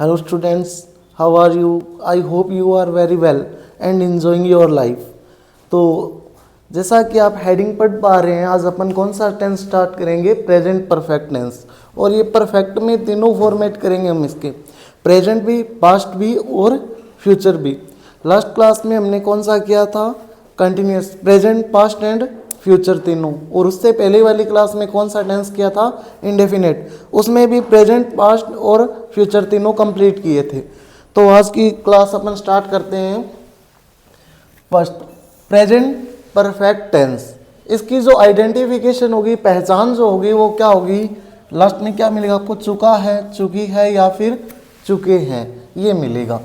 Hello students, how are you? I hope you are very well and enjoying your life. तो जैसा कि आप heading पढ़ पा रहे हैं, आज अपन कौन सा टेंस स्टार्ट करेंगे? Present perfect tense. और ये परफेक्ट में तीनों फॉर्मेट करेंगे हम इसके, प्रेजेंट भी, पास्ट भी और फ्यूचर भी। लास्ट क्लास में हमने कौन सा किया था? Continuous, present, past and future तीनों। और उससे पहले वाली क्लास में कौन सा टेंस किया था? इंडेफिनेट। उसमें भी प्रेजेंट, पास्ट और फ्यूचर तीनों कंप्लीट किए थे। तो आज की क्लास अपन स्टार्ट करते हैं। First, present perfect tense. इसकी जो आइडेंटिफिकेशन होगी, पहचान जो होगी, वो क्या होगी? लास्ट में क्या मिलेगा आपको? चुका है, चुकी है या फिर चुके हैं, ये मिलेगा।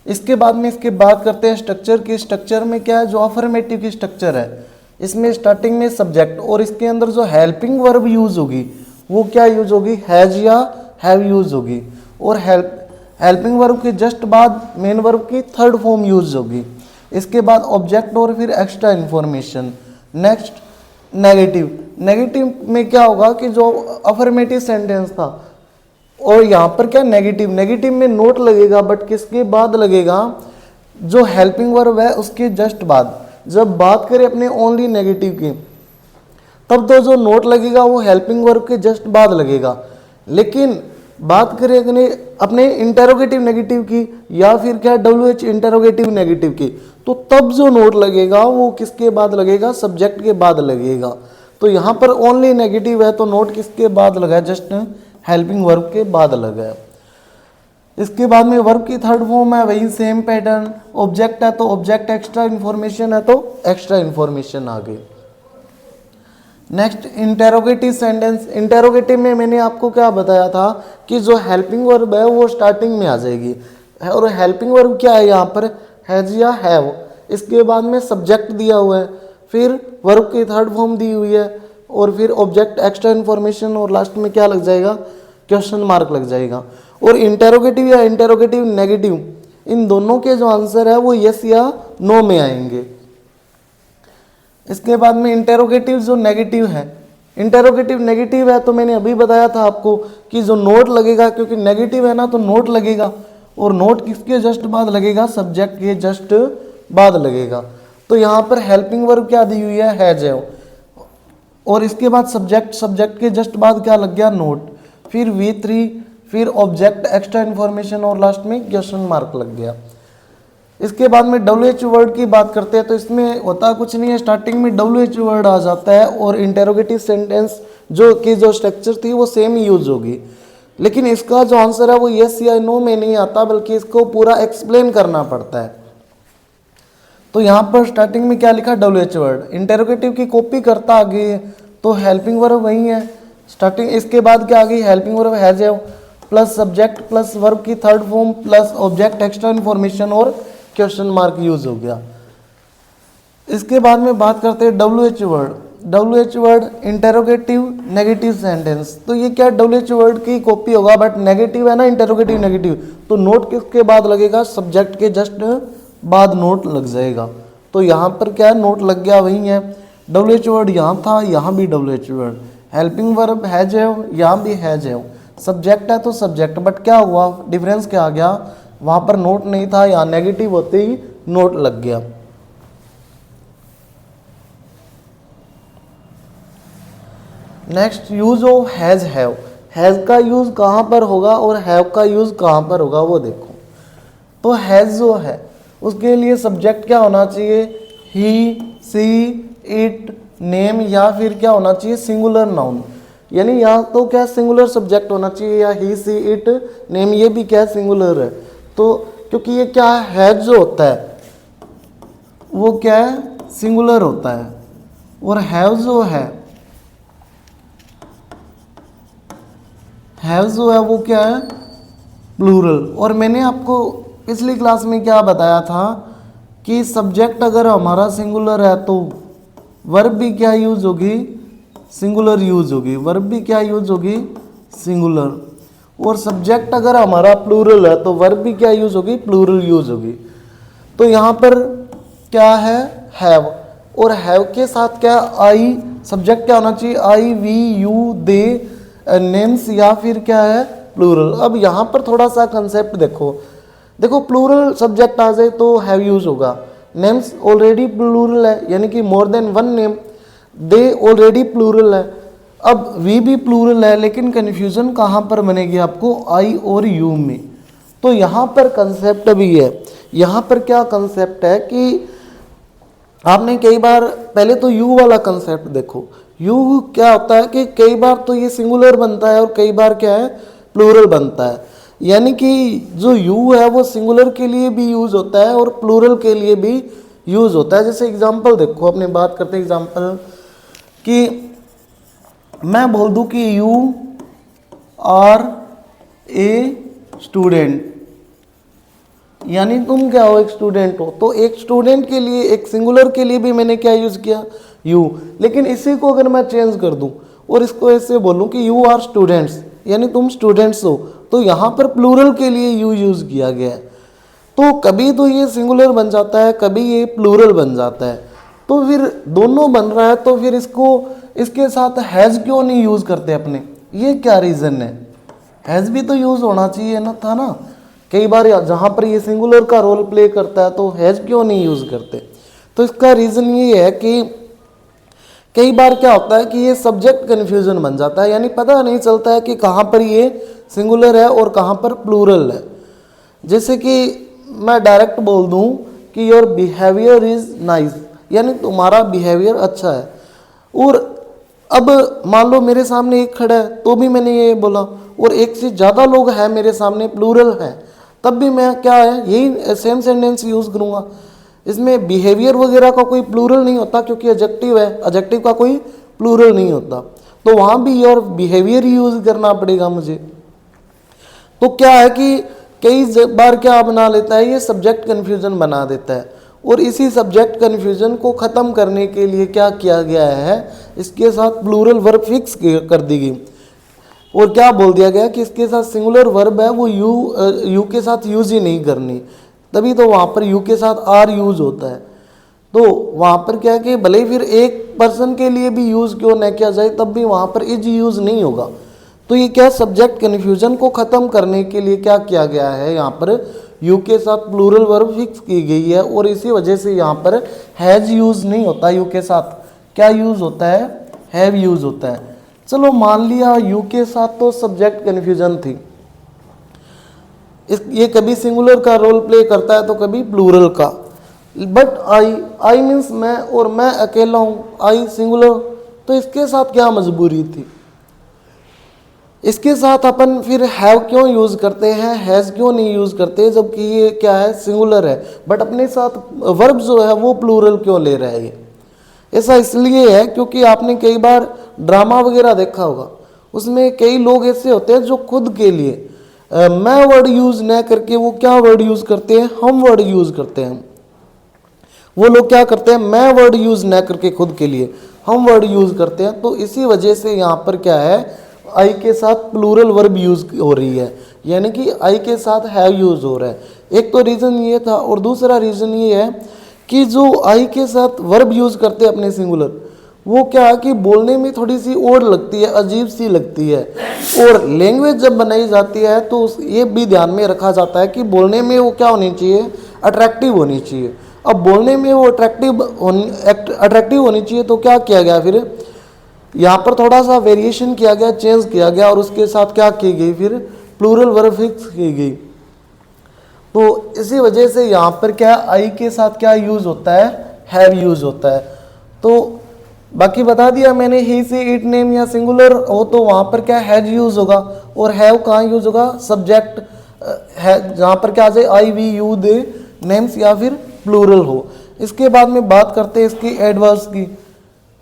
इसके बाद में इसके बात करते हैं स्ट्रक्चर की। स्ट्रक्चर में क्या है? जो अफर्मेटिव की स्ट्रक्चर है, इसमें स्टार्टिंग में सब्जेक्ट और इसके अंदर जो हेल्पिंग वर्ब यूज होगी वो क्या यूज होगी? हैज या हैव यूज होगी। और हेल्पिंग वर्ब के जस्ट बाद मेन वर्ब की थर्ड फॉर्म यूज होगी। इसके बाद ऑब्जेक्ट और फिर extra information. Next, negative. Negative में क्या होगा कि जो अफर्मेटिव सेंटेंस था और यहाँ पर क्या नेगेटिव, नेगेटिव में नोट लगेगा, बट किसके बाद लगेगा? जो हेल्पिंग वर्ब है उसके जस्ट बाद। जब बात करें अपने ओनली नेगेटिव की, तब तो जो नोट लगेगा वो हेल्पिंग वर्ब के जस्ट बाद लगेगा। लेकिन बात करें अपने इंटेरोगेटिव नेगेटिव की या फिर क्या WH इंटेरोगेटिव नेगेटिव की, तो तब जो नोट लगेगा वो किसके बाद लगेगा? सब्जेक्ट के बाद लगेगा। तो यहाँ पर ओनली नेगेटिव है तो नोट किसके बाद लगा है? जस्ट हेल्पिंग वर्ब के बाद लगा है। इसके बाद में वर्ब की थर्ड फॉर्म है, वही सेम पैटर्न। ऑब्जेक्ट है तो ऑब्जेक्ट, एक्स्ट्रा इंफॉर्मेशन है तो एक्स्ट्रा इंफॉर्मेशन आ गई। Next, interrogative sentence. इंटेरोगेटिव में मैंने आपको क्या बताया था कि जो हेल्पिंग वर्ब है वो स्टार्टिंग में आ जाएगी। और हेल्पिंग वर्ब क्या है यहाँ पर? हैज या हैव। इसके बाद में सब्जेक्ट दिया हुआ है, फिर वर्ब की थर्ड फॉर्म दी हुई है, और फिर ऑब्जेक्ट, एक्स्ट्रा इंफॉर्मेशन, और लास्ट में क्या लग जाएगा? क्वेश्चन मार्क लग जाएगा। और इंटेरोगेटिव या इंटेरोगेटिव नेगेटिव, इन दोनों के जो आंसर है वो यस या नो में आएंगे। इसके बाद में इंटेरोगेटिव जो नेगेटिव है, इंटेरोगेटिव नेगेटिव है तो मैंने अभी बताया था आपको कि जो नोट लगेगा, क्योंकि नेगेटिव है ना तो नोट लगेगा, और नोट किसके जस्ट बाद लगेगा? सब्जेक्ट के जस्ट बाद लगेगा। तो यहाँ पर हेल्पिंग वर्ब क्या दी हुई है? हैज है। और इसके बाद सब्जेक्ट, सब्जेक्ट के जस्ट बाद क्या लग गया? नोट। फिर V3, फिर ऑब्जेक्ट, एक्स्ट्रा इंफॉर्मेशन, और लास्ट में क्वेश्चन मार्क लग गया। इसके बाद में WH वर्ड की बात करते हैं तो इसमें होता कुछ नहीं है, स्टार्टिंग में WH वर्ड आ जाता है और इंटेरोगेटिव सेंटेंस जो स्ट्रक्चर थी वो सेम यूज होगी। लेकिन इसका जो आंसर है वो यस या नो में नहीं आता, बल्कि इसको पूरा एक्सप्लेन करना पड़ता है। तो यहाँ पर स्टार्टिंग में क्या लिखा? WH word. इंटेरोगेटिव की कॉपी करता आगे तो हेल्पिंग वर्ब वही है स्टार्टिंग। इसके बाद क्या आ गई? हेल्पिंग वर्ब हैज है प्लस सब्जेक्ट प्लस वर्ब की third form plus object, extra information और क्वेश्चन मार्क यूज हो गया। इसके बाद में बात करते हैं WH word. WH word interrogative negative sentence. तो ये क्या WH वर्ड की कॉपी होगा, बट नेगेटिव है ना, इंटेरोगेटिव नेगेटिव, तो नोट किसके बाद लगेगा? सब्जेक्ट के जस्ट बाद नोट लग जाएगा। तो यहाँ पर क्या है? नोट लग गया, वही है। WH वर्ड यहाँ था, यहाँ भी WH word. Helping verb has है, यहाँ भी हैज है। सब्जेक्ट है तो सब्जेक्ट, बट क्या हुआ? डिफरेंस क्या आ गया? वहाँ पर नोट नहीं था, यहाँ नेगेटिव होते ही नोट लग गया। Next, use of has have. Has का यूज कहाँ पर होगा और हैव का यूज कहाँ पर होगा वो देखो। तो हैज जो है उसके लिए सब्जेक्ट क्या होना चाहिए? ही, सी, इट, नेम, या फिर क्या होना चाहिए? Singular noun. यानी यहाँ तो क्या सिंगुलर सब्जेक्ट होना चाहिए, या ही, सी, इट, नेम, ये भी क्या सिंगुलर है। तो क्योंकि ये क्या है जो होता है वो क्या है? सिंगुलर होता है। और हैव जो है, हैव जो है वो क्या है? प्लूरल। और मैंने आपको पिछली क्लास में क्या बताया था कि सब्जेक्ट अगर हमारा सिंगुलर है तो वर्ब भी क्या यूज होगी? सिंगुलर यूज होगी। वर्ब भी क्या यूज होगी? सिंगुलर। और सब्जेक्ट अगर हमारा प्लूरल है तो वर्ब भी क्या यूज होगी? प्लूरल यूज होगी। तो यहाँ पर क्या है? हैव। और हैव के साथ क्या? आई। सब्जेक्ट क्या होना चाहिए? आई, वी, यू, दे, नेम्स, या फिर क्या है? प्लूरल। अब यहाँ पर थोड़ा सा कंसेप्ट देखो प्लूरल सब्जेक्ट आ जाए तो हैव यूज होगा, नेम्स ऑलरेडी प्लूरल है यानी कि more than one name, they already plural है, अब वी भी प्लूरल है, लेकिन कन्फ्यूजन कहाँ पर बनेगी आपको, आई और यू में। तो यहाँ पर कंसेप्ट भी है, यहाँ पर क्या कंसेप्ट है कि आपने कई बार पहले तो यू वाला कंसेप्ट देखो, यू क्या होता है कि कई बार तो ये सिंगुलर बनता है और कई बार क्या है प्लूरल बनता है, यानी कि जो यू है वो सिंगुलर के लिए भी यूज होता है और प्लूरल के लिए भी यूज होता है। जैसे एग्जांपल देखो, अपने बात करते हैं एग्जांपल कि मैं बोल दूं कि यू आर ए स्टूडेंट, यानी तुम क्या हो, एक स्टूडेंट हो। तो एक स्टूडेंट के लिए, एक सिंगुलर के लिए भी मैंने क्या यूज किया, यू। लेकिन इसी को अगर मैं चेंज कर दूं और इसको ऐसे बोलूं कि यू आर स्टूडेंट्स, यानी तुम स्टूडेंट्स हो, तो यहाँ पर प्लूरल के लिए यू यूज किया गया है। तो कभी तो ये सिंगुलर बन जाता है, कभी ये प्लूरल बन जाता है। तो फिर दोनों बन रहा है तो फिर इसको इसके साथ हैज क्यों नहीं यूज करते अपने, ये क्या रीजन है, हैज भी तो यूज होना चाहिए ना, था ना। कई बार जहाँ पर ये सिंगुलर का रोल प्ले करता है तो हैज क्यों नहीं यूज करते, तो इसका रीजन ये है कि कई बार क्या होता है कि ये सब्जेक्ट कन्फ्यूजन बन जाता है, यानी पता नहीं चलता है कि कहाँ पर ये सिंगुलर है और कहाँ पर प्लूरल है। जैसे कि मैं डायरेक्ट बोल दूँ कि योर बिहेवियर इज नाइस, यानी तुम्हारा बिहेवियर अच्छा है, और अब मान लो मेरे सामने एक खड़ा है तो भी मैंने ये बोला, और एक से ज़्यादा लोग हैं मेरे सामने प्लूरल है, तब भी मैं क्या है यही सेम सेंटेंस यूज़ करूँगा। इसमें बिहेवियर वगैरह का कोई प्लूरल नहीं होता क्योंकि एडजेक्टिव है, एडजेक्टिव का कोई प्लूरल नहीं होता, तो वहाँ भी योर बिहेवियर यूज़ करना पड़ेगा मुझे। तो क्या है कि कई बार क्या बना लेता है, ये सब्जेक्ट कन्फ्यूजन बना देता है, और इसी सब्जेक्ट कन्फ्यूजन को ख़त्म करने के लिए क्या किया गया है, इसके साथ प्लूरल वर्ब फिक्स कर दी गई, और क्या बोल दिया गया कि इसके साथ सिंगुलर वर्ब है वो यू के साथ यूज ही नहीं करनी, तभी तो वहाँ पर यू के साथ आर यूज होता है। तो वहाँ पर क्या है कि भले ही फिर एक पर्सन के लिए भी यूज क्यों न किया जाए, तब भी वहाँ पर इज यूज नहीं होगा। तो ये क्या सब्जेक्ट कन्फ्यूजन को ख़त्म करने के लिए क्या किया गया है, यहाँ पर यू के साथ प्लूरल वर्ब फिक्स की गई है, और इसी वजह से यहाँ पर हैज यूज नहीं होता, यू के साथ क्या यूज होता है, हैव यूज होता है। चलो मान लिया यू के साथ तो सब्जेक्ट कन्फ्यूजन थी, ये कभी सिंगुलर का रोल प्ले करता है तो कभी प्लूरल का, बट आई मीन्स मैं, और मैं अकेला हूँ, आई सिंगुलर, तो इसके साथ क्या मजबूरी थी, इसके साथ अपन फिर हैव क्यों यूज करते हैं, हैज क्यों नहीं यूज करते, जबकि ये क्या है सिंगुलर है, बट अपने साथ वर्ब जो है वो प्लूरल क्यों ले रहा है ये। ऐसा इसलिए है क्योंकि आपने कई बार ड्रामा वगैरह देखा होगा, उसमें कई लोग ऐसे होते हैं जो खुद के लिए मैं वर्ड यूज न करके वो क्या वर्ड यूज करते हैं, हम वर्ड यूज करते हैं। वो लोग क्या करते हैं, मैं वर्ड यूज न करके खुद के लिए हम वर्ड यूज करते हैं। तो इसी वजह से यहाँ पर क्या है, आई के साथ प्लूरल वर्ब यूज हो रही है, यानी कि आई के साथ हैव यूज हो रहा है। एक तो रीज़न ये था, और दूसरा रीज़न ये है कि जो आई के साथ वर्ब यूज करते हैं अपने सिंगुलर, वो क्या है कि बोलने में थोड़ी सी ओड लगती है, अजीब सी लगती है, और लैंग्वेज जब बनाई जाती है तो ये भी ध्यान में रखा जाता है कि बोलने में वो क्या होनी चाहिए, अट्रैक्टिव होनी चाहिए। अब बोलने में वो अट्रैक्टिव होनी चाहिए, तो क्या किया गया फिर यहाँ पर थोड़ा सा वेरिएशन किया गया, चेंज किया गया, और उसके साथ क्या की गई फिर प्लूरल वर्ब फिक्स की गई। तो इसी वजह से यहाँ पर क्या आई के साथ क्या यूज होता है, हैव यूज होता है। तो बाकी बता दिया मैंने, ही से इट नेम या सिंगुलर हो तो वहाँ पर क्या हैज यूज होगा, और हैव कहाँ यूज होगा, सब्जेक्ट है जहाँ पर क्या आ जाए आई वी यू दे नेम्स या फिर प्लूरल हो। इसके बाद में बात करते हैं इसकी एडवर्ब्स की,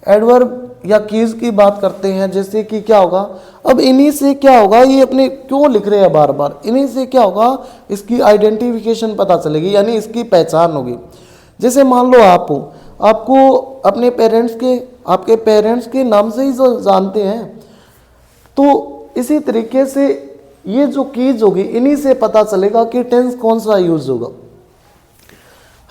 एडवर्ब या कीज की बात करते हैं। जैसे कि क्या होगा, अब इन्हीं से क्या होगा, ये अपने क्यों लिख रहे हैं बार बार, इन्हीं से क्या होगा, इसकी आइडेंटिफिकेशन पता चलेगी, यानी इसकी पहचान होगी। जैसे मान लो आप हो, आपको अपने पेरेंट्स के, आपके पेरेंट्स के नाम से ही जानते हैं, तो इसी तरीके से ये जो कीज होगी इन्हीं से पता चलेगा कि टेंस कौन सा यूज होगा।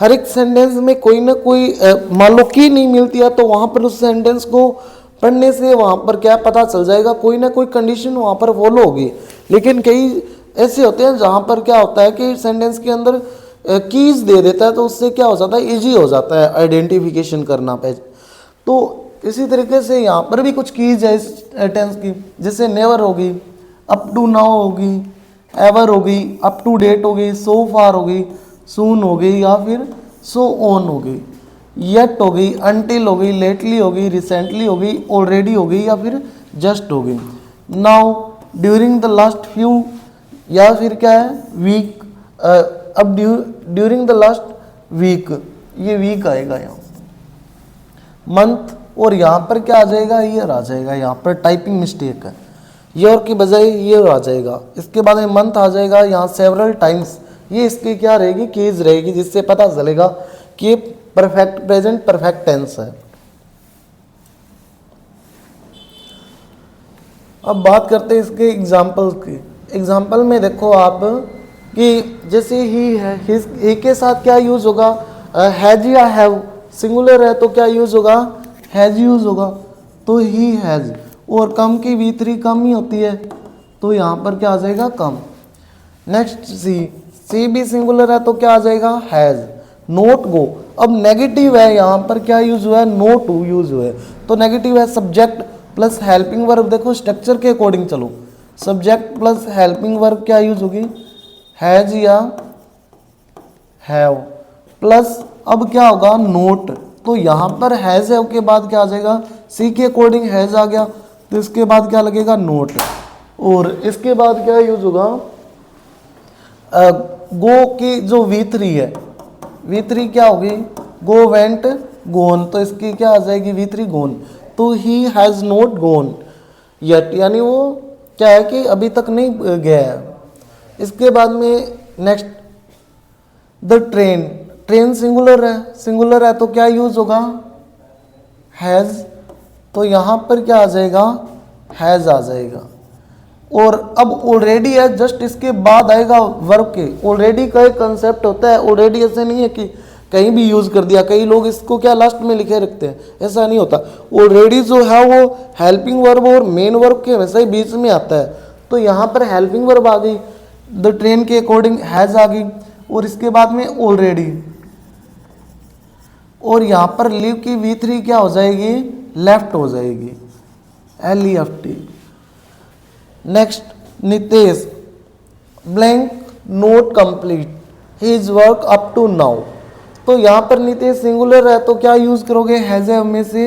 हर एक सेंटेंस में कोई ना कोई मान लो की नहीं मिलती है तो वहाँ पर उस सेंटेंस को पढ़ने से वहाँ पर क्या पता चल जाएगा, कोई ना कोई कंडीशन वहाँ पर फॉलो होगी। लेकिन कई ऐसे होते हैं जहाँ पर क्या होता है कि सेंटेंस के अंदर कीज दे देता है, तो उससे क्या हो जाता है, इजी हो जाता है आइडेंटिफिकेशन करना पे। तो इसी तरीके से यहाँ पर भी कुछ कीज है इस टेंस की, जैसे नेवर होगी, अप टू नाउ होगी, एवर होगी, अप टू डेट होगी, सो फार होगी, सून होगी, या फिर सो ऑन होगी, येट होगी, अनटिल होगी, लेटली होगी, रिसेंटली होगी, ऑलरेडी होगी, या फिर जस्ट होगी, now, during the last few, या फिर क्या है वीक, अब ड्यूरिंग द लास्ट वीक, ये वीक आएगा यहाँ, मंथ, और यहाँ पर क्या आ जाएगा, ईयर आ जाएगा। यहाँ पर टाइपिंग मिस्टेक है, ईयर की बजाय ईयर आ जाएगा। इसके बाद में मंथ आ जाएगा, यहाँ सेवरल टाइम्स, ये इसकी क्या रहेगी, केस रहेगी, जिससे पता चलेगा कि ये परफेक्ट प्रेजेंट परफेक्ट टेंस है। अब बात करते हैं इसके एग्जाम्पल की। एग्जाम्पल में देखो आप कि जैसे ही है, ही के साथ क्या यूज होगा, हैज या हैव, सिंगुलर है तो क्या यूज होगा, हैज यूज होगा, तो ही हैज। और कम की V3 कम ही होती है, तो यहाँ पर क्या आ जाएगा, कम। नेक्स्ट सी भी सिंगुलर है तो क्या आ जाएगा, हैज। नोट गो, अब नेगेटिव है, यहाँ पर क्या यूज हुआ है, नो टू यूज हुआ है, तो नेगेटिव है, सब्जेक्ट प्लस हेल्पिंग वर्ब। देखो स्ट्रक्चर के अकॉर्डिंग चलो, सब्जेक्ट प्लस हेल्पिंग वर्ब क्या यूज होगी, हैज या हैव, प्लस अब क्या होगा, नोट, तो यहाँ पर हैज है के बाद क्या आ जाएगा, सी के अकॉर्डिंग हैज आ गया, तो इसके बाद क्या लगेगा, नोट। और इसके बाद क्या यूज होगा, गो की जो V3 है, V3 क्या होगी, गो वेंट गोन, तो इसकी क्या आ जाएगी, V3 गोन, तो he has not gone yet, यानी वो क्या है कि अभी तक नहीं गया है। इसके बाद में next the train, train singular है तो क्या यूज होगा, हैज, तो यहाँ पर क्या आ जाएगा, हैज आ जाएगा। और अब ऑलरेडी है, जस्ट इसके बाद आएगा वर्ब के। ऑलरेडी का एक कंसेप्ट होता है, ऑलरेडी ऐसे नहीं है कि कहीं भी यूज कर दिया, कई लोग इसको क्या लास्ट में लिखे रखते हैं, ऐसा नहीं होता। ऑलरेडी जो है वो हेल्पिंग वर्ब और मेन वर्ब के वैसे ही बीच में आता है, तो यहाँ पर हेल्पिंग वर्ब आ गई, द ट्रेन के अकॉर्डिंग हैज आ गई, और इसके बाद में ऑलरेडी, और यहाँ पर लीव की V3 क्या हो जाएगी, लेफ्ट हो जाएगी, LEFT। Next Nitesh, blank not complete his work up to now, तो यहाँ पर नितेश सिंगुलर है तो क्या यूज करोगे, हैज में से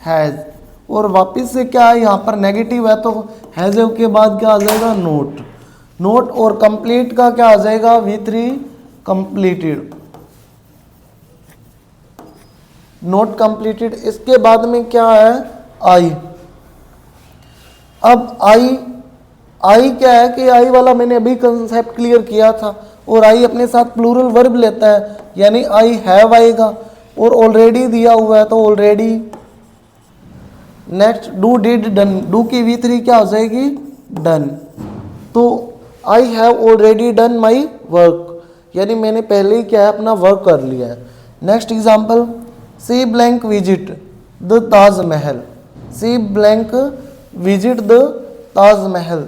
हैज, और वापिस से क्या है, यहाँ पर नेगेटिव है तो हैज के बाद क्या आ जाएगा, नोट, नोट, और कंप्लीट का क्या आ जाएगा, V3 कंप्लीटेड, नोट कंप्लीटेड। इसके बाद में क्या है, आई। अब आई क्या है कि आई वाला मैंने अभी कंसेप्ट क्लियर किया था, और आई अपने साथ प्लूरल वर्ब लेता है, यानी आई हैव आएगा, और ऑलरेडी दिया हुआ है तो already. Next do did done, do की V3 क्या हो जाएगी, डन, तो I have already done my work, यानी मैंने पहले ही क्या है, अपना वर्क कर लिया है। Next example, she blank visit the Taj Mahal, she blank visit the Taj Mahal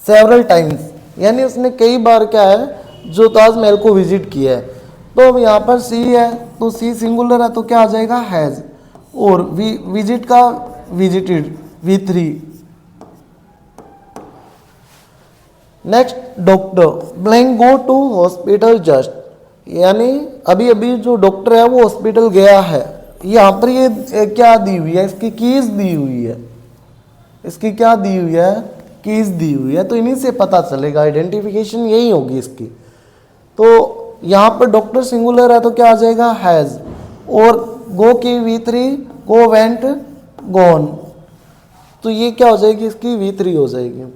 several times, यानी उसने कई बार क्या है, जो ताजमहल को विजिट किया है। तो अब यहाँ पर सी है तो सी सिंगुलर है तो क्या आ जाएगा, हैज, और विजिट का visited V3। Next doctor, blank go to hospital just, यानी अभी अभी जो डॉक्टर है वो हॉस्पिटल गया है। यहाँ पर ये क्या दी हुई है, इसकी कीज दी हुई है, इसकी क्या दी हुई है, कीज दी हुई है, तो इन्हीं से पता चलेगा, आइडेंटिफिकेशन यही होगी इसकी। तो यहाँ पर डॉक्टर सिंगुलर है तो क्या आ जाएगा, हैज, और गो की V3 गो वेंट गॉन, तो ये क्या हो जाएगी, इसकी V3 हो जाएगी।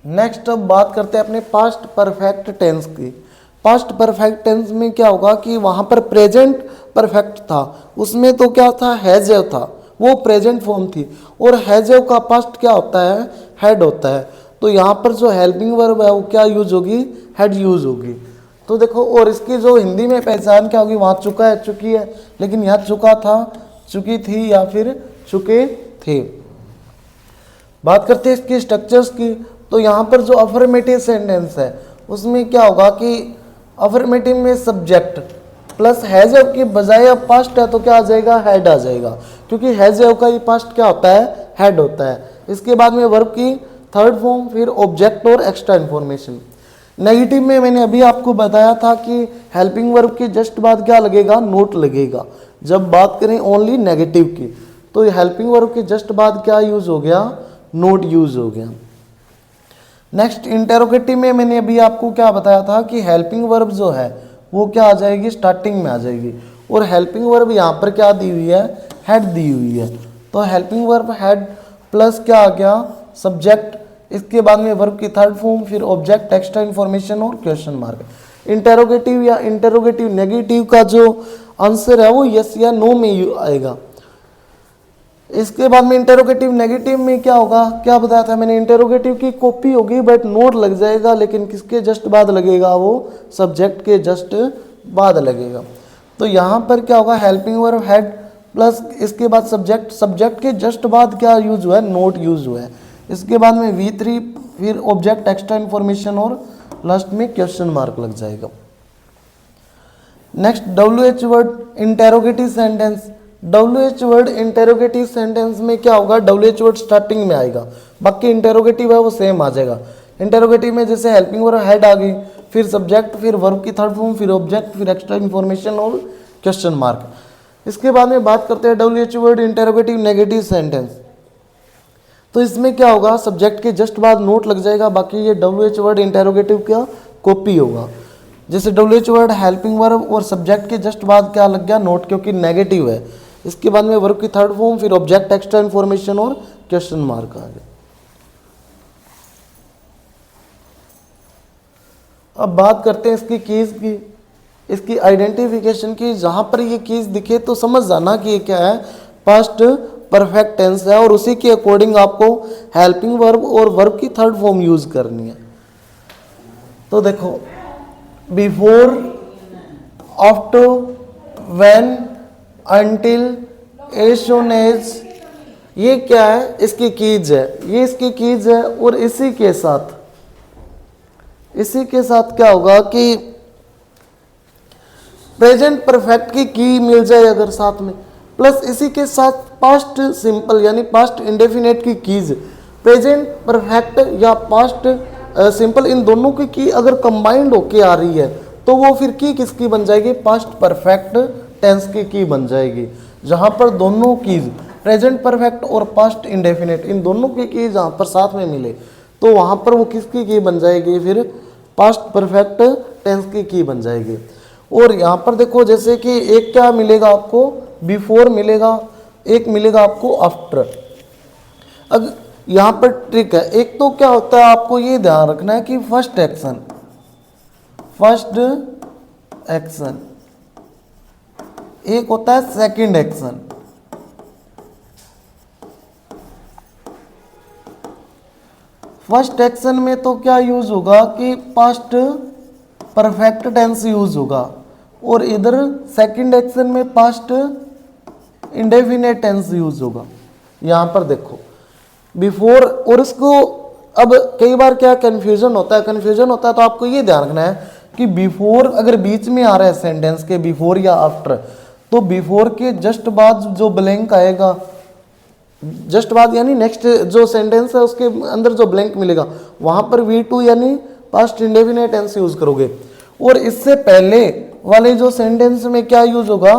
नेक्स्ट अब बात करते हैं अपने पास्ट परफेक्ट टेंस की। पास्ट परफेक्ट टेंस में क्या होगा कि वहाँ पर प्रेजेंट परफेक्ट था, उसमें तो क्या था, हैज़ था, वो प्रेजेंट फॉर्म थी। और हैज़ का पास्ट क्या होता है, हैड होता है। तो यहाँ पर जो हेल्पिंग वर्ब है वो क्या यूज होगी, हैड यूज होगी। तो देखो, और इसकी जो हिंदी में पहचान क्या होगी, वहाँ चुका है, चुकी है, लेकिन यहाँ चुका था, चुकी थी या फिर चुके थे। बात करते हैं इसके स्ट्रक्चर्स की। तो यहाँ पर जो अफर्मेटिव सेंटेंस है उसमें क्या होगा कि अफर्मेटिव में सब्जेक्ट प्लस हैज के बजाय अब पास्ट है तो क्या आ जाएगा, हैड आ जाएगा, क्योंकि हैज का ही पास्ट क्या होता है, हैड होता है। इसके बाद में वर्ब की थर्ड फॉर्म, फिर ऑब्जेक्ट और एक्स्ट्रा इन्फॉर्मेशन। नेगेटिव में मैंने अभी आपको बताया था कि हेल्पिंग वर्ब के जस्ट बाद क्या लगेगा, नोट लगेगा। जब बात करें ओनली नेगेटिव की तो हेल्पिंग वर्ब के जस्ट बाद क्या यूज हो गया, नोट यूज हो गया। नेक्स्ट इंटेरोगेटिव में मैंने अभी आपको क्या बताया था कि हेल्पिंग वर्ब जो है वो क्या आ जाएगी, स्टार्टिंग में आ जाएगी। और हेल्पिंग वर्ब यहाँ पर क्या दी हुई है, हेड दी हुई है। तो हेल्पिंग वर्ब हेड प्लस क्या आ गया, सब्जेक्ट, इसके बाद में वर्ब की थर्ड फॉर्म, फिर ऑब्जेक्ट, एक्स्ट्रा इन्फॉर्मेशन और क्वेश्चन मार्क। इंटेरोगेटिव या इंटेरोगेटिव नेगेटिव का जो आंसर है वो यस या नो में आएगा। इसके बाद में इंटेरोगेटिव नेगेटिव में क्या होगा, क्या बताया था मैंने, इंटेरोगेटिव की कॉपी होगी बट नोट लग जाएगा, लेकिन किसके जस्ट बाद लगेगा, वो सब्जेक्ट के जस्ट बाद लगेगा। तो यहाँ पर क्या होगा, हेल्पिंग वर्ब हेड प्लस इसके बाद सब्जेक्ट, सब्जेक्ट के जस्ट बाद क्या यूज हुआ है, नोट यूज हुआ है। इसके बाद में V3, फिर ऑब्जेक्ट, एक्स्ट्रा इन्फॉर्मेशन और लास्ट में क्वेश्चन मार्क लग जाएगा। Next WH word interrogative sentence. WH word interrogative sentence में क्या होगा, WH वर्ड स्टार्टिंग में आएगा, बाकी इंटेरोगेटिव है वो सेम आ जाएगा। इंटेरोगेटिव में जैसे हेल्पिंग वर्ब हेड आ गई, फिर सब्जेक्ट, फिर वर्ब की थर्ड फॉर्म, फिर ऑब्जेक्ट, फिर एक्स्ट्रा इन्फॉर्मेशन और क्वेश्चन मार्क। इसके बाद में बात करते हैं WH word interrogative negative sentence. तो इसमें क्या होगा, सब्जेक्ट के जस्ट बाद नोट लग जाएगा, बाकी ये WH वर्ड इंटेरोगेटिव का कॉपी होगा। जैसे WH वर्ड हेल्पिंग वर्ब और सब्जेक्ट के जस्ट बाद क्या लग गया, नोट, क्योंकि नेगेटिव है। इसके बाद में वर्ब की थर्ड फॉर्म, फिर ऑब्जेक्ट, एक्स्ट्रा इन्फॉर्मेशन और क्वेश्चन मार्क आ गया। अब बात करते हैं इसकी कीज की, इसकी आइडेंटिफिकेशन की। जहां पर ये कीज दिखे तो समझ जाना कि ये क्या है, पास्ट परफेक्ट टेंस है, और उसी के अकॉर्डिंग आपको हेल्पिंग वर्ब और वर्ब की थर्ड फॉर्म यूज करनी है। तो देखो, before, after, when, until, as soon as, ये क्या है, इसकी कीज है, ये इसकी कीज है। और इसी के साथ क्या होगा कि प्रेजेंट परफेक्ट की मिल जाए अगर साथ में, प्लस इसी के साथ पास्ट सिंपल यानी पास्ट इंडेफिनेट की कीज, प्रेजेंट परफेक्ट या पास्ट सिंपल, इन दोनों की अगर कंबाइंड होके आ रही है तो वो फिर की किसकी बन जाएगी, पास्ट परफेक्ट टेंस की बन जाएगी। जहां पर दोनों कीज प्रेजेंट परफेक्ट और पास्ट इंडेफिनेट, इन दोनों की जहां पर साथ में मिले तो वहां पर वो किसकी की बन जाएगी, फिर पास्ट परफेक्ट टेंस की बन जाएगी। और यहाँ पर देखो, जैसे कि एक क्या मिलेगा आपको, बिफोर मिलेगा, एक मिलेगा आपको आफ्टर। अब यहाँ पर ट्रिक है, एक तो क्या होता है आपको ये ध्यान रखना है कि फर्स्ट एक्शन, एक होता है सेकंड एक्शन। फर्स्ट एक्शन में तो क्या यूज होगा कि पास्ट परफेक्ट टेंस यूज होगा, और इधर सेकंड एक्शन में पास्ट इंडेफिनेट टेंस यूज होगा। यहां पर देखो बिफोर, और इसको अब कई बार क्या कंफ्यूजन होता है तो आपको ये ध्यान रखना है कि बिफोर अगर बीच में आ रहा है सेंटेंस के, बिफोर या आफ्टर, तो बिफोर के जस्ट बाद जो ब्लैंक आएगा, जस्ट बाद यानी नेक्स्ट जो सेंटेंस है उसके अंदर जो ब्लैंक मिलेगा वहां पर V2 यानी पास्ट इंडेफिनेट टेंस यूज करोगे। और इससे पहले वाले जो सेंटेंस में क्या यूज होगा,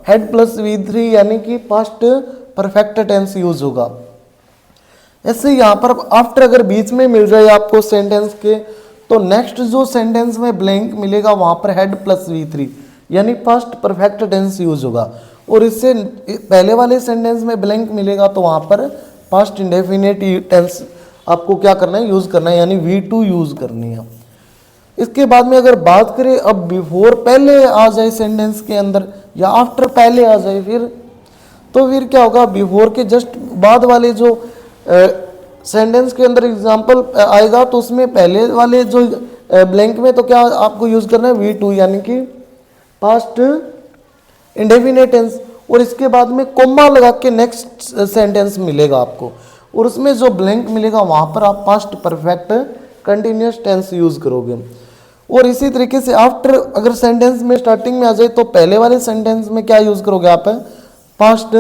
हेड प्लस V3 यानी कि पास्ट परफेक्ट टेंस यूज होगा। ऐसे यहाँ पर आफ्टर अगर बीच में मिल जाए आपको सेंटेंस के, तो नेक्स्ट जो सेंटेंस में ब्लैंक मिलेगा वहां पर हेड प्लस V3 यानी पास्ट परफेक्ट टेंस यूज होगा। और इससे पहले वाले सेंटेंस में ब्लैंक मिलेगा तो वहां पर पास्ट इंडेफिनेट टेंस आपको क्या करना है, यूज करना है, यानी V2 यूज करनी है। इसके बाद में अगर बात करें अब बिफोर पहले आ जाए सेंटेंस के अंदर या आफ्टर पहले आ जाए फिर, तो फिर क्या होगा, बिफोर के जस्ट बाद वाले जो सेंटेंस के अंदर एग्जाम्पल आएगा तो उसमें पहले वाले जो ब्लैंक में तो क्या आपको यूज करना है, V2 यानी कि पास्ट इंडेफिनिट टेंस, और इसके बाद में कोमा लगा के नेक्स्ट सेंटेंस मिलेगा आपको, और उसमें जो ब्लैंक मिलेगा वहां पर आप past perfect continuous tense use करोगे। और इसी तरीके से आफ्टर अगर सेंटेंस में स्टार्टिंग में आ जाए तो पहले वाले सेंटेंस में क्या यूज करोगे आप, पास्ट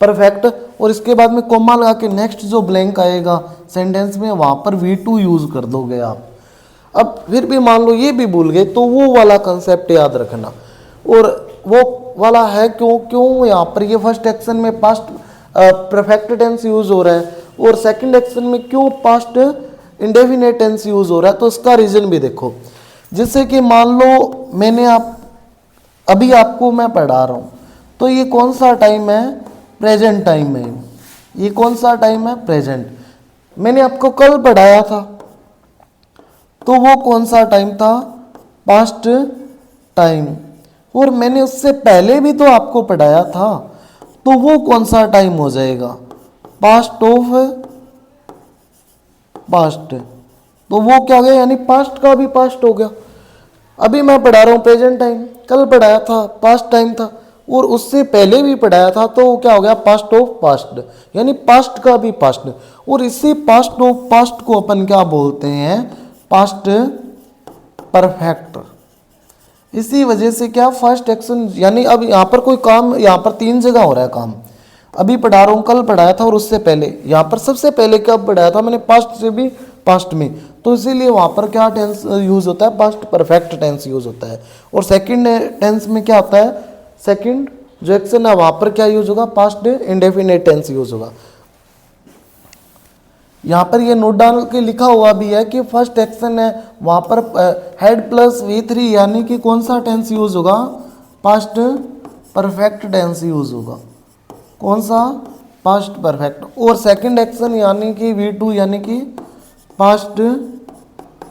परफेक्ट, और इसके बाद में कोमा लगा के नेक्स्ट जो ब्लैंक आएगा सेंटेंस में वहां पर V2 यूज कर दोगे आप। अब फिर भी मान लो ये भी भूल गए तो वो वाला कंसेप्ट याद रखना, और वो वाला है क्यों यहाँ पर ये फर्स्ट एक्शन में पास्ट परफेक्ट टेंस यूज हो रहा है और सेकंड एक्शन में क्यों पास्ट इंडेफिनिट टेंस यूज हो रहा है, तो इसका रीजन भी देखो। जैसे कि मान लो मैंने अभी आपको मैं पढ़ा रहा हूँ, तो ये कौन सा टाइम है, प्रेजेंट टाइम है। ये कौन सा टाइम है, प्रेजेंट। मैंने आपको कल पढ़ाया था तो वो कौन सा टाइम था, पास्ट टाइम। और मैंने उससे पहले भी तो आपको पढ़ाया था तो वो कौन सा टाइम हो जाएगा, पास्ट ऑफ पास्ट। तो वो क्या हो गया, यानी पास्ट का भी पास्ट हो गया। अभी मैं पढ़ा रहा हूँ प्रेजेंट टाइम, कल पढ़ाया था पास्ट टाइम था, और उससे पहले भी पढ़ाया था तो क्या हो गया, पास्ट ऑफ पास्ट, यानी पास्ट का भी पास्ट। और इसी पास्ट ऑफ पास्ट को अपन क्या बोलते हैं, पास्ट परफेक्ट। इसी वजह से क्या फर्स्ट एक्शन, यानी अब यहाँ पर कोई काम, यहाँ पर 3 जगह हो रहा है काम। अभी पढ़ा रहा हूँ, कल पढ़ाया था, और उससे पहले यहाँ पर सबसे पहले कब पढ़ाया था मैंने, पास्ट से भी पास्ट में, तो इसीलिए वहाँ पर क्या टेंस यूज होता है, पास्ट परफेक्ट टेंस यूज होता है। और सेकंड टेंस में क्या होता है, सेकंड जो एक्शन है वहाँ पर क्या यूज होगा, पास्ट इंडेफिनिट टेंस यूज होगा। यहाँ पर ये नोट डाल के लिखा हुआ भी है कि फर्स्ट एक्शन है वहाँ पर हेड प्लस V3 यानी कि कौन सा टेंस यूज होगा, पास्ट परफेक्ट टेंस यूज होगा। कौन सा, पास्ट परफेक्ट। और सेकंड एक्शन यानी कि V2 यानी कि पास्ट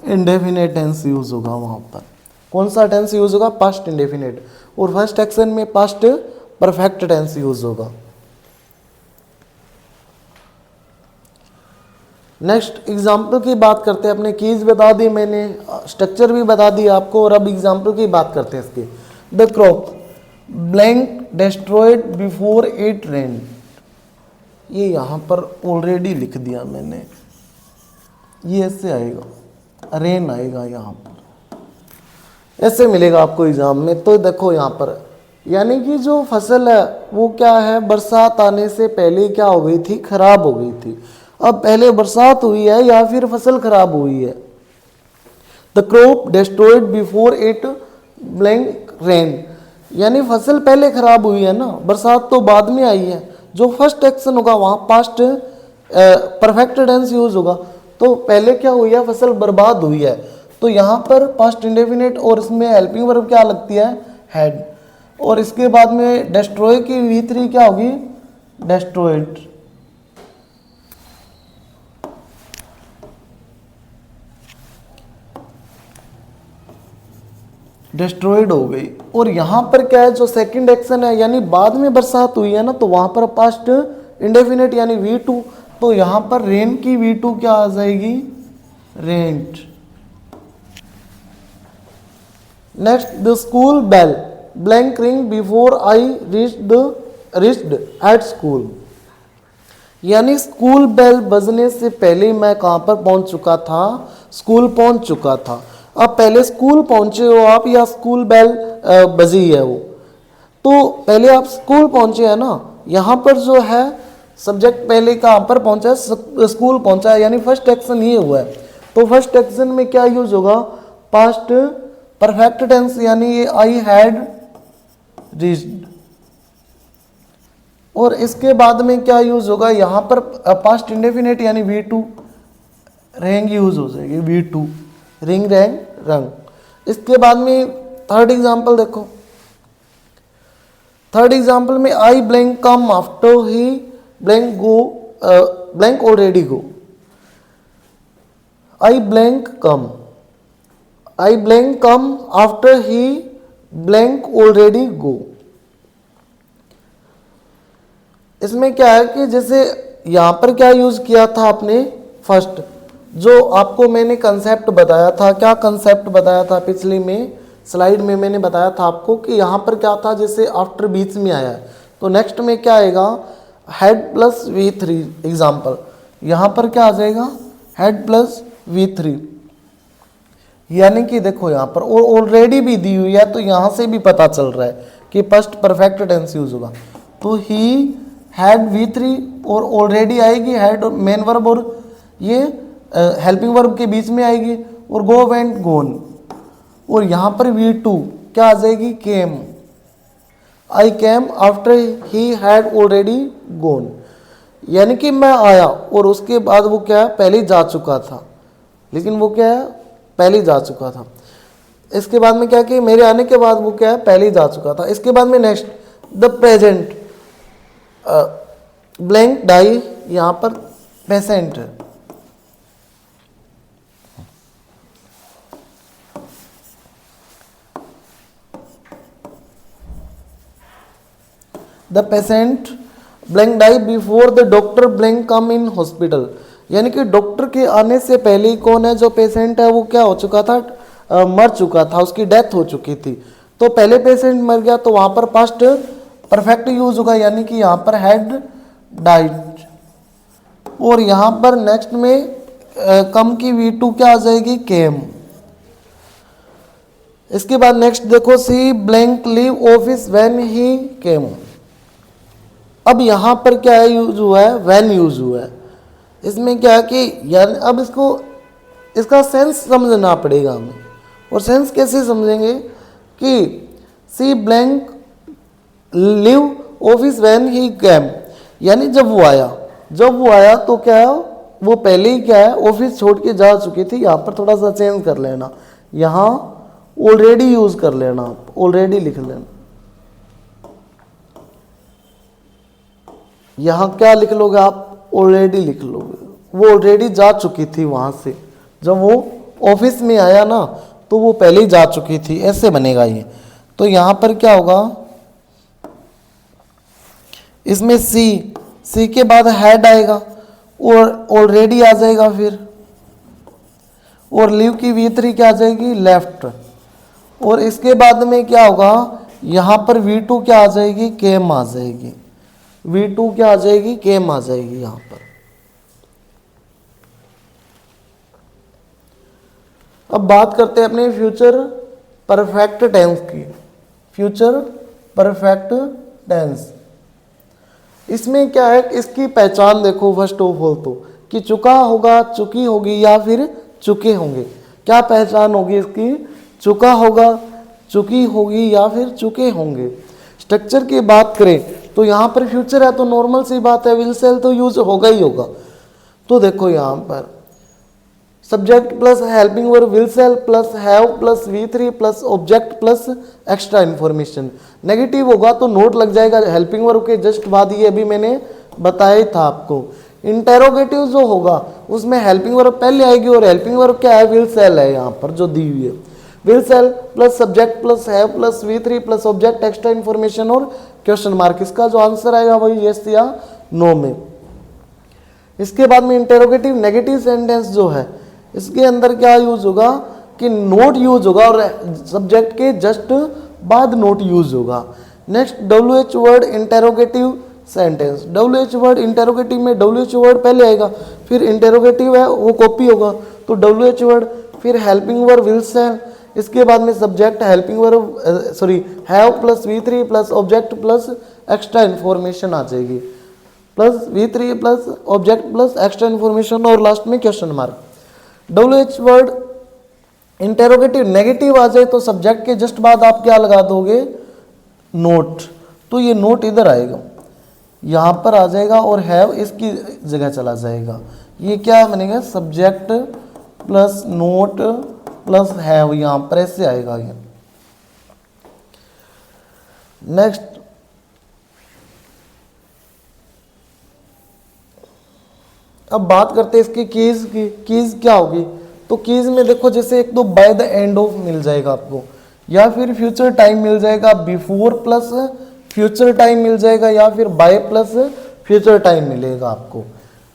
इंडेफिनिट टेंस यूज होगा। वहाँ पर कौन सा टेंस यूज होगा, पास्ट इंडेफिनिट। और फर्स्ट एक्शन में पास्ट परफेक्ट टेंस यूज होगा। नेक्स्ट एग्जाम्पल की बात करते हैं। अपने कीज बता दी मैंने, स्ट्रक्चर भी बता दिया आपको, और अब एग्जाम्पल की बात करते हैं इसकी। The crop blank destroyed before it rain. ये यहाँ पर ऑलरेडी लिख दिया मैंने, ये ऐसे आएगा, रेन आएगा यहाँ पर, ऐसे मिलेगा आपको एग्जाम में। तो देखो यहाँ पर यानी कि जो फसल है वो क्या है, बरसात आने से पहले क्या हो गई थी, खराब हो गई थी। अब पहले बरसात हुई है या फिर फसल खराब हुई है। The crop destroyed before it blank rain, यानी फसल पहले खराब हुई है ना, बरसात तो बाद में आई है। जो फर्स्ट एक्शन होगा वहां पास्ट परफेक्ट टेंस यूज होगा। तो पहले क्या हुई है, फसल बर्बाद हुई है, तो यहाँ पर पास्ट इंडेफिनिट और इसमें हेल्पिंग वर्ब क्या लगती है, हैड। और इसके बाद में डिस्ट्रॉय की V3 क्या होगी, डिस्ट्रॉयड। डिस्ट्रॉयड हो गई। और यहाँ पर क्या है, जो सेकंड एक्शन है यानी बाद में बरसात हुई है ना, तो वहां पर पास्ट इंडेफिनिट यानी V2, तो यहाँ पर रेन की V2 क्या आ जाएगी, rent. Next, the school bell blank ring before I reached at school, यानी स्कूल बेल बजने से पहले मैं कहाँ पर पहुंच चुका था, स्कूल पहुंच चुका था। अब पहले स्कूल पहुंचे हो आप या स्कूल बेल बजी है वो, तो पहले आप स्कूल पहुंचे हैं ना। यहाँ पर जो है सब्जेक्ट पहले कहाँ पर पहुंचा है, स्कूल पहुंचा है, यानी फर्स्ट एक्शन ये हुआ है। तो फर्स्ट एक्शन में क्या यूज होगा, पास्ट परफेक्ट टेंस, यानी ये आई हैड रीच्ड। और इसके बाद में क्या यूज होगा, यहाँ पर पास्ट इंडेफिनिट यानी V2, रेंग यूज हो जाएगी, V2 रिंग रैंग रंग। इसके बाद में थर्ड एग्जांपल देखो। थर्ड एग्जांपल में I blank come after he blank go, blank already go. I blank come, I blank come after he blank already go. इसमें क्या है कि जैसे यहां पर क्या यूज किया था आपने, फर्स्ट जो आपको मैंने कंसेप्ट बताया था, क्या कंसेप्ट बताया था पिछली में स्लाइड में मैंने बताया था आपको कि यहां पर क्या था, जैसे आफ्टर बीच में आया है तो नेक्स्ट में क्या आएगा, हेड प्लस V3 एग्जाम्पल, यहां पर क्या आ जाएगा, हेड प्लस V3। यानी कि देखो यहां पर ऑलरेडी भी दी हुई है तो यहां से भी पता चल रहा है कि फर्स्ट परफेक्ट टेंस यूज होगा। तो ही हैड V3 और ऑलरेडी आएगी हेड और मेन वर्ब और ये हेल्पिंग वर्ब के बीच में आएगी और गो वेंट गोन। और यहां पर V2 क्या आ जाएगी, came. I came after he had already gone, यानी कि मैं आया और उसके बाद वो क्या है, पहले जा चुका था, लेकिन वो क्या है, पहले जा चुका था। इसके बाद में क्या कि मेरे आने के बाद वो क्या है, पहले जा चुका था। इसके बाद में next the present blank die, यहां पर पेशेंट है। The patient blank die before the doctor blank come in hospital, यानी कि डॉक्टर के आने से पहले ही कौन है, जो पेशेंट है वो क्या हो चुका था, मर चुका था, उसकी डेथ हो चुकी थी। तो पहले पेशेंट मर गया तो वहां पर पास्ट परफेक्ट यूज होगा, यानी कि यहां पर हैड डाइड। और यहां पर नेक्स्ट में कम की V2 क्या आ जाएगी, केम। इसके बाद नेक्स्ट देखो, she blank leave office when he came. अब यहां पर क्या यूज हुआ है, व्हेन यूज हुआ है। इसमें क्या है कि यार अब इसका सेंस समझना पड़ेगा हमें। और सेंस कैसे समझेंगे कि she blank leave office when he came, यानी जब वो आया तो क्या है, वो पहले ही क्या है, ऑफिस छोड़ के जा चुकी थी। यहां पर थोड़ा सा चेंज कर लेना, यहां ऑलरेडी यूज कर लेना, आप ऑलरेडी लिख लेना। यहां क्या लिख लोगे आप, ऑलरेडी लिख लोगे। वो ऑलरेडी जा चुकी थी वहां से, जब वो ऑफिस में आया ना तो वो पहले ही जा चुकी थी, ऐसे बनेगा ये। तो यहां पर क्या होगा, इसमें सी के बाद हैड आएगा और ऑलरेडी आ जाएगा फिर, और लीव की V3 क्या आ जाएगी, लेफ्ट। और इसके बाद में क्या होगा, यहां पर V2 क्या आ जाएगी, केम आ जाएगी। V2 क्या आ जाएगी, केम आ जाएगी यहां पर। अब बात करते हैं अपने फ्यूचर परफेक्ट टेंस की। फ्यूचर परफेक्ट टेंस, इसमें क्या है, इसकी पहचान देखो फर्स्ट ऑफ ऑल तो, कि चुका होगा, चुकी होगी या फिर चुके होंगे। क्या पहचान होगी इसकी, चुका होगा, चुकी होगी या फिर चुके होंगे। स्ट्रक्चर की बात करें तो यहां पर फ्यूचर है तो नॉर्मल सी बात है, विल सेल तो यूज होगा ही होगा। तो देखो यहां पर subject plus helping verb will shall plus have plus V3 plus object plus extra information. Negative होगा तो नोट लग जाएगा हेल्पिंग वर्ब के जस्ट बाद, ये अभी मैंने बताया ही था आपको। इंटेरोगेटिव जो होगा उसमें हेल्पिंग वर्ब पहले आएगी और हेल्पिंग वर्ब क्या है, विल सेल है यहां पर जो दी हुई है। Will shall plus subject plus have plus V3 plus object extra information और क्वेश्चन मार्क। इसका जो आंसर आएगा वही यस या नो में। इसके बाद में इंटेरोगेटिव नेगेटिव सेंटेंस जो है, इसके अंदर क्या यूज होगा कि नोट यूज होगा और सब्जेक्ट के जस्ट बाद नोट यूज होगा। Next WH word interrogative sentence. WH word interrogative में WH वर्ड पहले आएगा, फिर इंटेरोगेटिव है वो कॉपी होगा तो WH वर्ड, फिर हेल्पिंग वर्ब विल सेल, इसके बाद में subject helping verb have plus V3 plus object plus extra information आ जाएगी, plus V3 plus object plus extra information और लास्ट में question mark. WH word interrogative negative आ जाए तो सब्जेक्ट के जस्ट बाद आप क्या लगा दोगे, नोट। तो ये नोट इधर आएगा, यहां पर आ जाएगा और हैव इसकी जगह चला जाएगा। ये क्या बनेगा, subject plus note plus have, यहां पर ऐसे आएगा ये। नेक्स्ट अब बात करते हैं इसकी कीज की। कीज क्या होगी, तो कीज में देखो जैसे एक तो बाय द एंड ऑफ मिल जाएगा आपको, या फिर फ्यूचर टाइम मिल जाएगा, बिफोर प्लस फ्यूचर टाइम मिल जाएगा, या फिर बाय प्लस फ्यूचर टाइम मिलेगा आपको।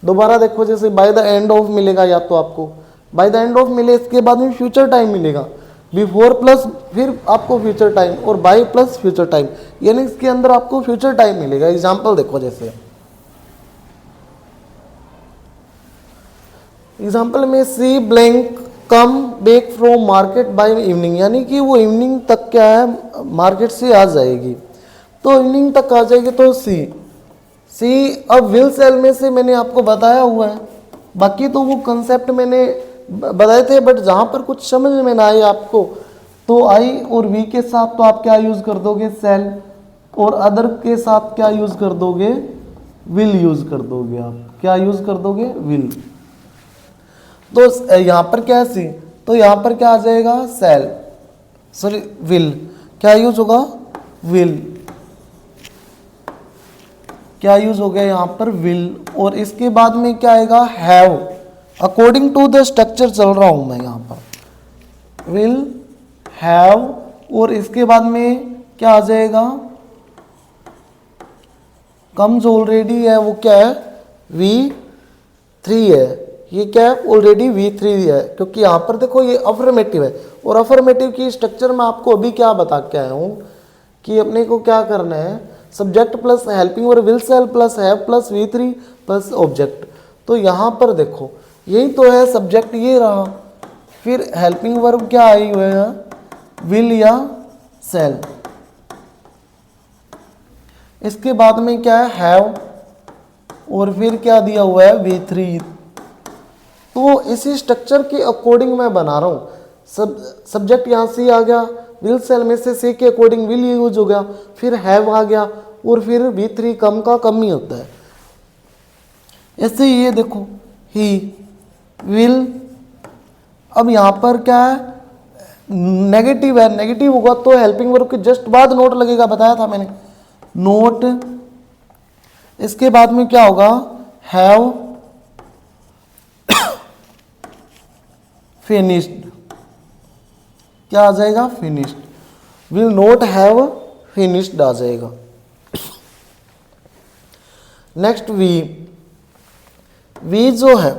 दोबारा देखो जैसे बाय द एंड ऑफ मिलेगा, या तो आपको बाय द एंड ऑफ मिले, इसके बाद में फ्यूचर टाइम मिलेगा, बिफोर प्लस फिर आपको फ्यूचर टाइम, और बाय प्लस फ्यूचर टाइम, यानी इसके अंदर आपको फ्यूचर टाइम मिलेगा। एग्जाम्पल देखो जैसे एग्जाम्पल में she blank come back from market by evening, यानी कि वो इवनिंग तक क्या है मार्केट से आ जाएगी, तो इवनिंग तक आ जाएगी। तो सी अब विल सेल में से मैंने आपको बताया हुआ है, बाकी तो वो कंसेप्ट मैंने बताए थे, बट जहाँ पर कुछ समझ में ना आए आपको, तो आई और वी के साथ तो आप क्या यूज़ कर दोगे सेल, और अदर के साथ क्या यूज़ कर दोगे विल यूज़ कर दोगे। आप क्या यूज़ कर दोगे विल। तो यहाँ पर क्या है सी, तो यहाँ पर क्या आ जाएगा सेल, सॉरी विल, क्या यूज होगा विल, क्या यूज हो गया यहाँ पर विल। और इसके बाद में क्या आएगा have, according to the structure चल रहा हूं मैं यहाँ पर, विल हैव, और इसके बाद में क्या आ जाएगा कम्स ऑलरेडी है, वो क्या है V3 है, ये क्या है ऑलरेडी V3 है, क्योंकि यहाँ पर देखो ये अफर्मेटिव है, और अफर्मेटिव की स्ट्रक्चर में आपको अभी क्या बता के आया हूँ कि अपने को क्या करना है, सब्जेक्ट प्लस हेल्पिंग और will shall plus have plus V3 plus object. तो यहाँ पर देखो यही तो है सब्जेक्ट, ये रहा, फिर हेल्पिंग वर्ब क्या आई हुए है विल या सेल, इसके बाद में क्या है हैव, और फिर क्या दिया हुआ है V3। तो इसी स्ट्रक्चर के अकॉर्डिंग मैं बना रहा हूँ। सब्जेक्ट यहाँ से आ गया, विल सेल में से के अकॉर्डिंग विल यूज हो गया, फिर हैव आ गया, और फिर V3 कम का कम ही होता है। ऐसे ये देखो ही विल, अब यहाँ पर क्या है नेगेटिव है, नेगेटिव होगा तो हेल्पिंग वर्ब के जस्ट बाद नोट लगेगा, बताया था मैंने नोट। इसके बाद में क्या होगा हैव फिनिश्ड, क्या आ जाएगा finished, will not have finished आ जाएगा। नेक्स्ट वी जो है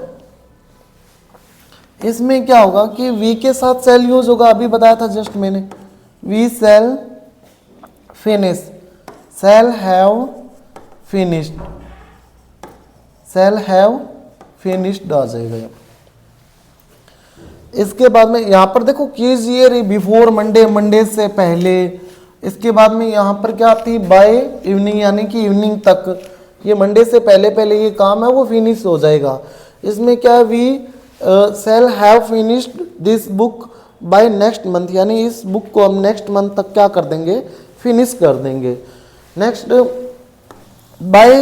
इसमें क्या होगा कि वी के साथ सेल यूज होगा, अभी बताया था जस्ट मैंने, we shall finish, shall have finished, shall have finished आ जाएगा। इसके बाद में यहाँ पर देखो कीजिए बिफोर मंडे, मंडे से पहले, इसके बाद में यहाँ पर क्या आती है बाय इवनिंग, यानी कि इवनिंग तक, ये मंडे से पहले पहले ये काम है वो फिनिश हो जाएगा। इसमें क्या है we shall have finished this book by next month, यानी इस बुक को हम नेक्स्ट मंथ तक क्या कर देंगे फिनिश कर देंगे। Next by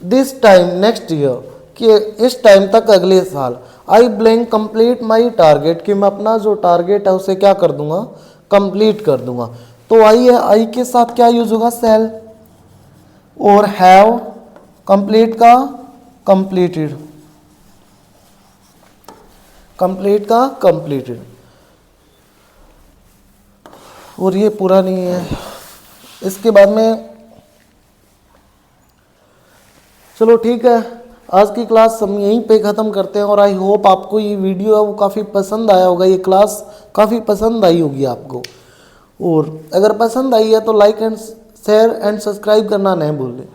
this time next year, कि इस टाइम तक अगले साल। I blank complete my target, कि मैं अपना जो टारगेट है उसे क्या कर दूंगा कंप्लीट कर दूंगा। तो आई है, आई के साथ क्या यूज होगा सेल, और हैव कंप्लीट का कंप्लीटेड, कंप्लीट का कंप्लीटेड, और ये पूरा नहीं है। इसके बाद में चलो ठीक है, आज की क्लास हम यहीं पे ख़त्म करते हैं, और आई होप आपको ये वीडियो है वो काफ़ी पसंद आया होगा, ये क्लास काफ़ी पसंद आई होगी आपको। और अगर पसंद आई है तो like and share and subscribe करना नहीं भूलें।